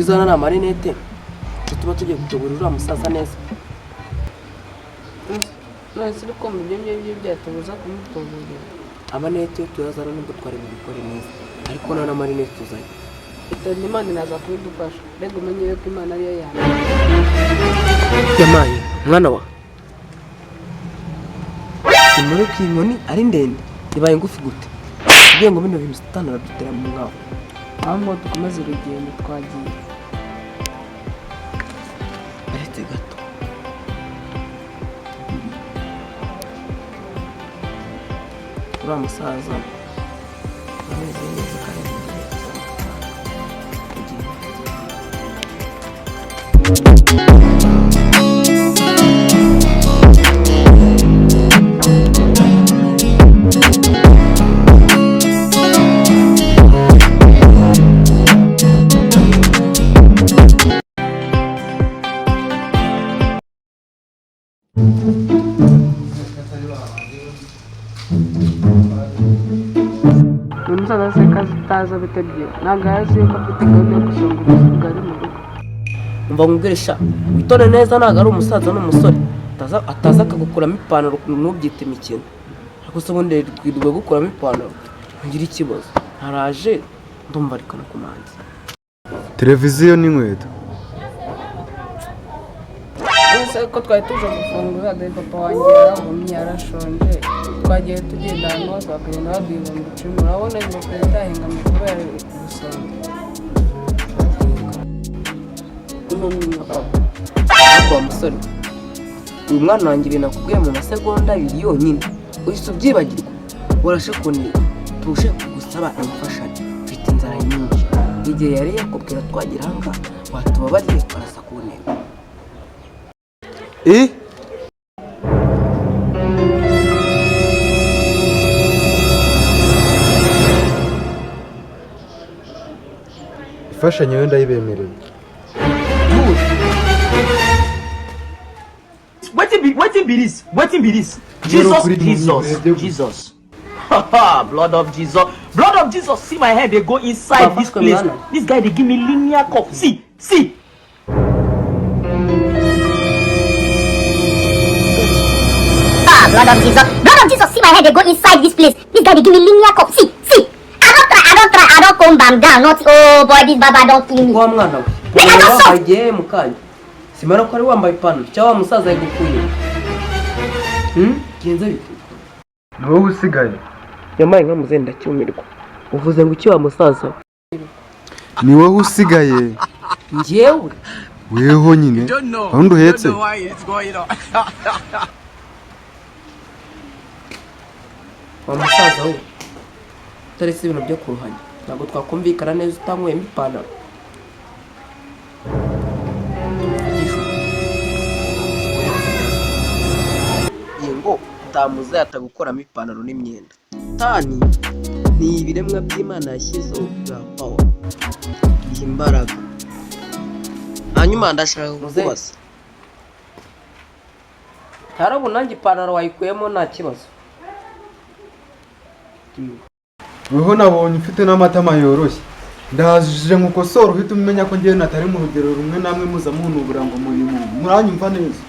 uzana na marinete tuba tugiye gutuburira umusaza neza. None ko mu byo byatubuza kumutubura. Amanete tuyazana nubwo twari mu bikore neza ariko na marinete tuzanye. Itani Imana naza kubidufasha. Rego umenye ko Imana ariyo yanjye. Yamaye mwana wa Simuri k'inkoni ari ndende ibaye ngufi gute. Ugiye ngo bino bintu sitanara dutera mu ngaho. Ahubwo dukomeze urugendo twagiye. Aretse gato. Ura musaza. Ameze neza kandi Umusaza se kazitaza bitabye nagaze ko afite gahunda yo gusonga ubugari mu rugo. umva nkubwirisha witone neza naga ari umusaza n'umusore ataza akagukuramo ipantaro nubyite imikino ariko se ubundi twirwa gukuramo ipantaro ngira ikibazo haraje ndumva ariko no kumanza televiziyo n'inkweto. Ese ko twari tuje gufungura dore papa wanjye yarahumye yarashonje twagiye tugenda ahantu hose bakagenda baduha 10,000 urabona ngo perezida ahengamiye kubera gusonga. wa musore uyu mwana wanjye ibintu nakubwiye mu masegonda 2 yonyine uhise ubyibagirwa warashe kunira tuje kugusaba imfashanyo mfite inzara nyinshi igihe yari yakubwira twagira hanga watubabariye parasa ku ntego. Ifashanyo wenda yibemereye. Wetin be this? Jesus. Blood of Jesus. See my head, they go inside this place. This guy, they give me linear cup. See. Blood of Jesus, see my head, they go inside this place. This guy, they give me linear cup. See. I don't come back down. Not, oh boy, this baba don't kill me. Kwa mwana we mukanya simara ko ari wambaye ipantaro cyangwa musaza yigukuye genza bite Ni wowe usigaye. yamaye nka muzenda cyumirwa uvuze ngo iki wa musaza Ni wowe usigaye. njyewe Weho nyine. Ahundi uhetse. wa musaza we tarese ibintu byo kuruhanya ntabwo twakumvikana neza utanyweye ipantaro. Yego utamuza yatagukoramo ipantaro n'imyenda. Tani ni ibiremwa by'Imana yashyizeho bwa power imbaraga. Hanyuma ndashaka kukubaza Tarabu nanjye ipantaro wayikuyemo nta kibazo. Weho nabonye ufite n'amatama yoroshye. Ndahajije nkukosora uhita umenya ko ngiye natari mu rugero rumwe namwe muza munubura ngo muranyumva neza.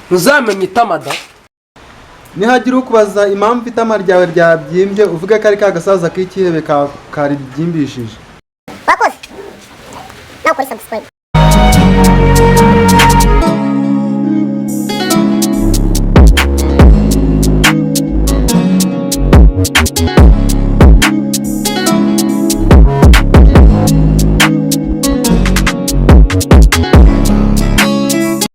Ntuzamenye itamada. Nihagira ukubaza impamvu itama ryawe ryabyimbye uvuge ko ari ka gasaza k'ikihebe kari byimbishije. Bakos. Now, please subscribe.